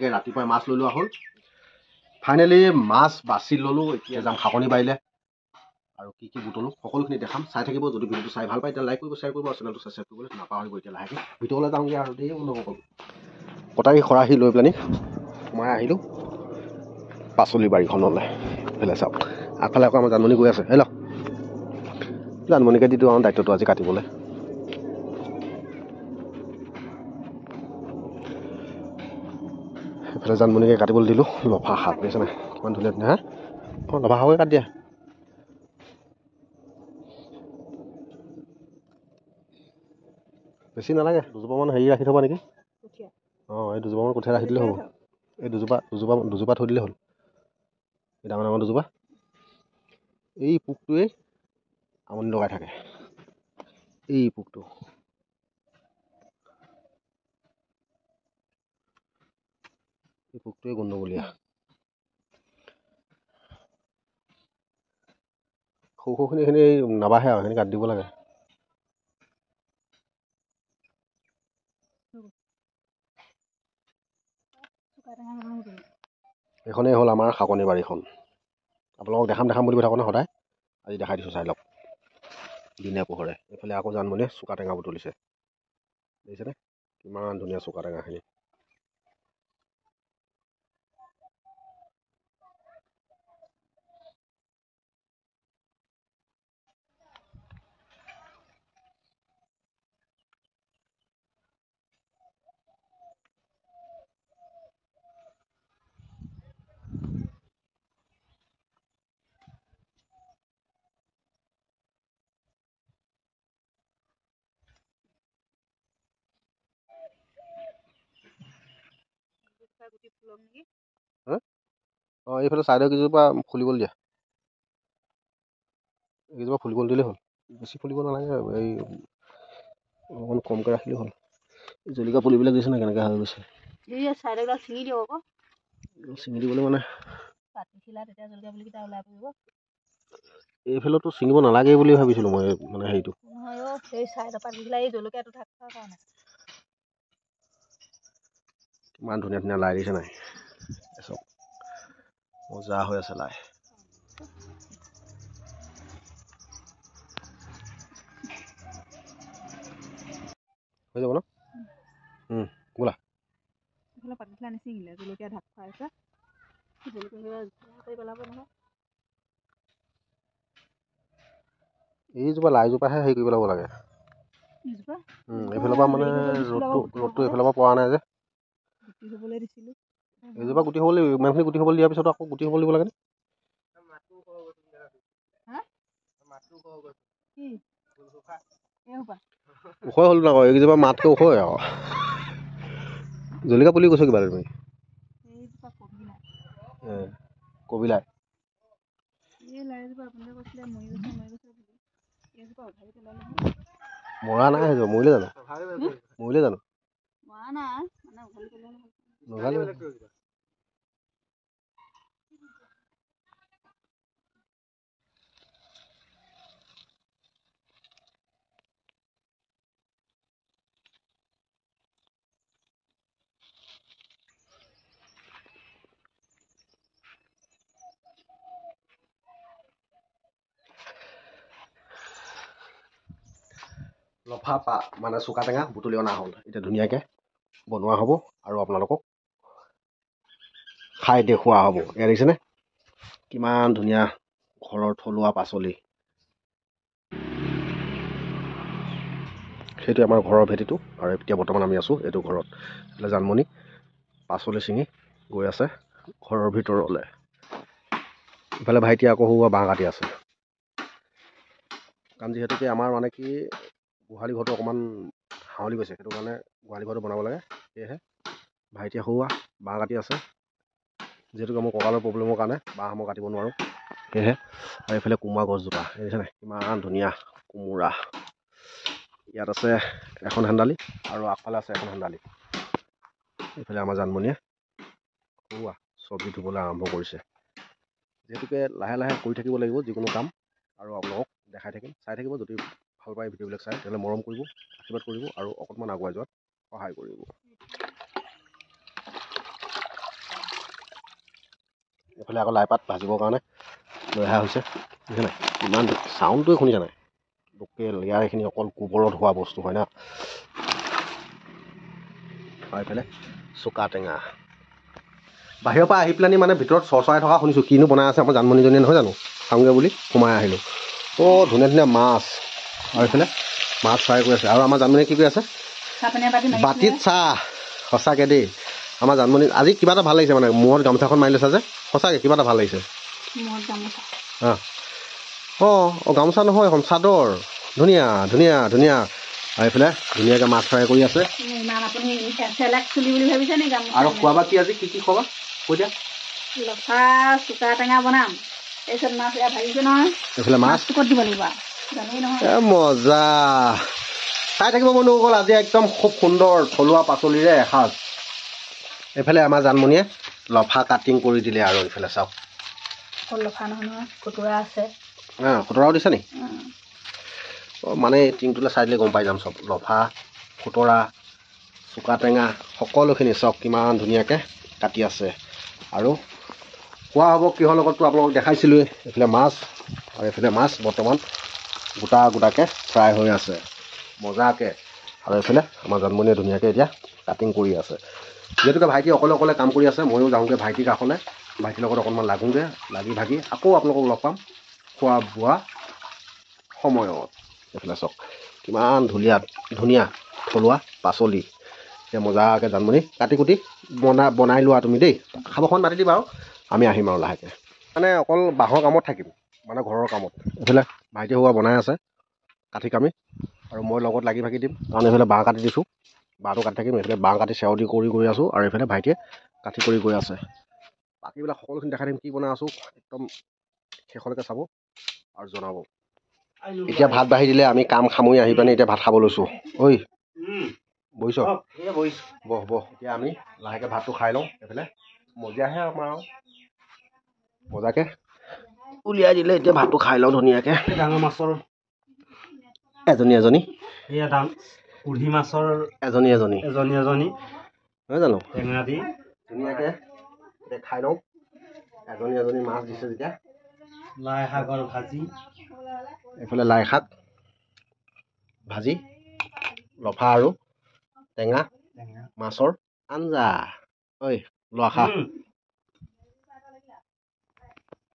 একে ৰাতিপুৱাই মাছ লৈ লোৱা হ'ল। ফাইনেলি মাছ বাছি ল'লোঁ। এতিয়া যাম শাকনি বাৰীলে আৰু কি কি বুটলোঁ সকলোখিনি দেখাম। চাই থাকিব। যদি ভিডিঅ'টো চাই ভাল পায় তেতিয়া লাইক কৰিব, শ্বেয়াৰ কৰিব আৰু চেনেলটো ছাবস্ক্ৰাইব কৰিবলৈ নাপাহৰিব। এতিয়া লাহেকৈ ভিতৰলৈ যাওঁগৈ আৰু দেই অনুভৱ কটাৰী খৰাহি লৈ পেলানি সোমাই আহিলোঁ পাচলি বাৰীখনলৈ। এইফালে চাওক, আগফালে আকৌ আমাৰ জানমণি গৈ আছে। হেল্ল' জানমণিকে দি দিওঁ আৰু দায়িত্বটো আজি কাটিবলৈ। এইফালে জানমণিকে কাটিবলৈ দিলোঁ লফা শাক বুজিছে নাই, কিমান ধুনীয়া ধুনীয়া। হা অঁ লফা শাকে কাটি দিয়া। বেছি নালাগে, দুজোপামান হেৰি ৰাখি থ'বা নেকি। অঁ এই দুজোপামান কঠীয়া ৰাখি দিলে হ'ব। এই দুজোপা থৈ দিলে হ'ল। এই ডাঙৰ ডাঙৰ দুজোপা। এই পোকটোৱে আমনি লগাই থাকে, এই পোকটো। এই পোকটোৱে গণ্ডগোলীয়া। সৰু সৰুখিনি এইখিনি নাবাঢ়ে আৰু সেইখিনি কাটি দিব লাগে। এইখনেই হ'ল আমাৰ শাকনি বাৰীখন। আপোনালোকক দেখাম বুলি কৈ থাকোঁ নে সদায়, আজি দেখাই দিছোঁ, চাই লওক দিনে পোহৰে। এইফালে আকৌ জানমণিয়ে চুকা টেঙা বুটলিছে, দেখিছেনে কিমান ধুনীয়া চুকা টেঙাখিনি। অঁ এইফালে চাইডৰ কেইজোপা ফুলিবলৈ দিয়া, এইকেইজোপা ফুলিবলৈ দিলেই হ'ল। বেছি ফুলিব নালাগে আৰু এই অকণ কমকৈ ৰাখিলেই হ'ল। জলকীয়া পুলিবিলাক দিছে নাই কেনেকৈ হৈ গৈছে। ছিঙি দিওঁ আকৌ, ছিঙি দিবলৈ মানে এইফালেতো ছিঙিব নালাগে বুলি ভাবিছিলোঁ মই, মানে হেৰিটো কিমান ধুনীয়া ধুনীয়া লাই দিছে নাই চব, মজা হৈ আছে লাই। হৈ যাব ন বোলা পাতিছিলা নিচিঙিলে জলকীয়া ঢাক খুৱাইছে, এইজোপা লাইজোপাহে হেৰি কৰিব ল'ব লাগে। এইফালৰ পৰা মানে ৰ'দটো এইফালৰ পৰা পৰা নাই যে, এইজোপা গুটি হ'ব লাগিব। ইমানখিনি গুটি হ'বলৈ দিয়াৰ পিছত আকৌ গুটি হ'ব দিব লাগে। ওখ হ'ল ন আকৌ, এইকেইজোপা মাতকৈ ওখই আৰু। জলকীয়া পুলি কৈছো কিবা তুমি, কবিলাই মৰা নাই, সেইজোপা মৰিলে জানো, নগালি লফা মানে চুকা টেঙা বুটলি অনা হ'ল। এতিয়া ধুনীয়াকৈ বনোৱা হ'ব আৰু আপোনালোকক খাই দেখুওৱা হ'ব। এয়া দেখিছেনে কিমান ধুনীয়া ঘৰৰ থলুৱা পাচলি। সেইটো আমাৰ ঘৰৰ ভেটিটো, আৰু এতিয়া বৰ্তমান আমি আছোঁ এইটো ঘৰত। এইফালে জানমণি পাচলি ছিঙি গৈ আছে ঘৰৰ ভিতৰলৈ। ইফালে ভাইটি আকৌ সৰুৱা বাঁহ কাটি আছে। কাৰণ যিহেতুকে আমাৰ মানে কি গোহালি ঘৰটো অকণমান হাৱলি গৈছে, সেইটো কাৰণে গোহালি ঘৰটো বনাব লাগে। সেয়েহে ভাইটিয়ে সৰুৱা বাঁহ কাটি আছে। যিহেতুকে মোৰ কঁকালৰ প্ৰব্লেমৰ কাৰণে বাঁহ মই কাটিব নোৱাৰোঁ, সেয়েহে। আৰু এইফালে কোমোৰা গছজোপা দেখিছে নাই কিমান ধুনীয়া কোমোৰা। ইয়াত আছে এখন হেন্দালি আৰু আগফালে আছে এখন হেন্দালি। এইফালে আমাৰ জানমণিয়ে সৰুৱা চব্জি ধুবলৈ আৰম্ভ কৰিছে। যিহেতুকে লাহে লাহে কৰি থাকিব লাগিব যিকোনো কাম, আৰু আপোনালোকক দেখাই থাকিম, চাই থাকিব। যদি ভাল পায় ভিডিঅ'বিলাক চাই তেতিয়াহ'লে মৰম কৰিব, আশীৰ্বাদ কৰিব আৰু অকণমান আগুৱাই যোৱাত সহায় কৰিব। এইফালে আকৌ লাই পাত ভাজিবৰ কাৰণে লৈ অহা হৈছে বুজিছে নাই ইমান চাউণ্ডটোৱে শুনিছা নাই লোকেল ইয়াৰ এইখিনি অকল গোবৰত হোৱা বস্তু হয় না আৰু এইফালে চুকা টেঙা বাহিৰৰ পৰা আহি পেলানি মানে ভিতৰত চৰচৰাই থকা শুনিছোঁ কিনো বনাই আছে আমাৰ জানমণিজনীয়ে নহয় জানো খাওঁগৈ বুলি সোমাই আহিলোঁ ধুনীয়া ধুনীয়া মাছ আৰু এইফালে মাছ ফ্ৰাই কৰি আছে আৰু আমাৰ জানমণিয়ে কি কৰি আছে বাতিত চাহ সঁচাকৈ দেই আমাৰ জানমণি আজি কিবা এটা ভাল লাগিছে মানে মূৰত গামোচাখন মাৰি লৈছা যে সঁচাকৈ কিবা এটা ভাল লাগিছে অঁ গামোচা নহয় এখন চাদৰ ধুনীয়া ধুনীয়া ধুনীয়া আৰু এইফালে ধুনীয়াকৈ মাছ ফ্ৰাই কৰি আছে আৰু খোৱাবা কি আজি কি খোৱাবা কৈ দিয়া লফা চুকা টেঙা বনাম তাৰপিছত মাছ এয়া ভাজিছোঁ নহয় এইফালে মাছ ক'ত দিব লাগিব জানেই নহয় মজা চাই থাকিব মন নগ'ল আজি একদম খুব সুন্দৰ থলুৱা পাচলিৰে এসাঁজ এইফালে আমাৰ জানমণিয়ে লফা কাটিং কৰি দিলে আৰু এইফালে চাওক লফা নহয় নহয় খুতুৰা আছে খুতৰাও দিছে নি মানে টিংটোলৈ চাই দিলে গম পাই যাম চব লফা খুতৰা চুকা টেঙা সকলোখিনি চাওক কিমান ধুনীয়াকৈ কাটি আছে আৰু খোৱা হ'ব কিহৰ লগততো আপোনালোকক দেখাইছিলোঁৱেই এইফালে মাছ আৰু এইফালে মাছ বৰ্তমান গোটা গোটাকৈ ফ্ৰাই হৈ আছে মজাকৈ আৰু এইফালে আমাৰ জানমণিয়ে ধুনীয়াকৈ এতিয়া কাটিং কৰি আছে যিহেতুকে ভাইটি অকলে অকলে কাম কৰি আছে ময়ো যাওঁগৈ ভাইটিৰ কাষলৈ ভাইটিৰ লগত অকণমান লাগোঁগৈ লাগি ভাগি আকৌ আপোনালোকক লগ পাম খোৱা বোৱা সময়ত এইফালে চাওক কিমান ধুনীয়া থলুৱা পাচলি এতিয়া মজাকৈ জানমণি কাটি কুটি বনাই লোৱা তুমি দেই খাবখন মাতি দিবা আৰু আমি আহিম আৰু লাহেকৈ মানে অকল বাঁহৰ কামত থাকিম মানে ঘৰৰ কামত এইফালে ভাইটি হোৱা বনাই আছে কাঠি কামি আৰু মই লগত লাগি ভাগি দিম কাৰণ এইফালে বাঁহ কাটি দিছোঁ বাঁহটো কাটি থাকিম এইফালে বাঁহ কাটি চেৱদি কৰি গৈ আছোঁ আৰু এইফালে ভাইটিয়ে কাঠি কৰি গৈ আছে বাকীবিলাক সকলোখিনি দেখাই দিম কি বনাই আছোঁ একদম শেষলৈকে চাব আৰু জনাব এতিয়া ভাত বাঢ়ি দিলে আমি কাম সামৰি আহি পানি এতিয়া ভাত খাব লৈছোঁ ঐ বহিছ বহ এতিয়া আমি লাহেকৈ ভাতটো খাই লওঁ এইফালে মজিয়াহে আমাৰ আৰু মজাকৈ উলিয়াই দিলে এতিয়া ভাতটো খাই লওঁ ধুনীয়াকৈ ডাঙৰ মাছৰ এজনী এয়া দাম কুঢ়ি মাছৰ এজনী নহয় জানো টেঙা দি ধুনীয়াকৈ এতিয়া খাই লওঁ এজনী মাছ দিছে যেতিয়া লাই শাকৰ ভাজি এইফালে লাই শাক ভাজি লফা আৰু টেঙা মাছৰ আঞ্জা ঐ লোৱা খা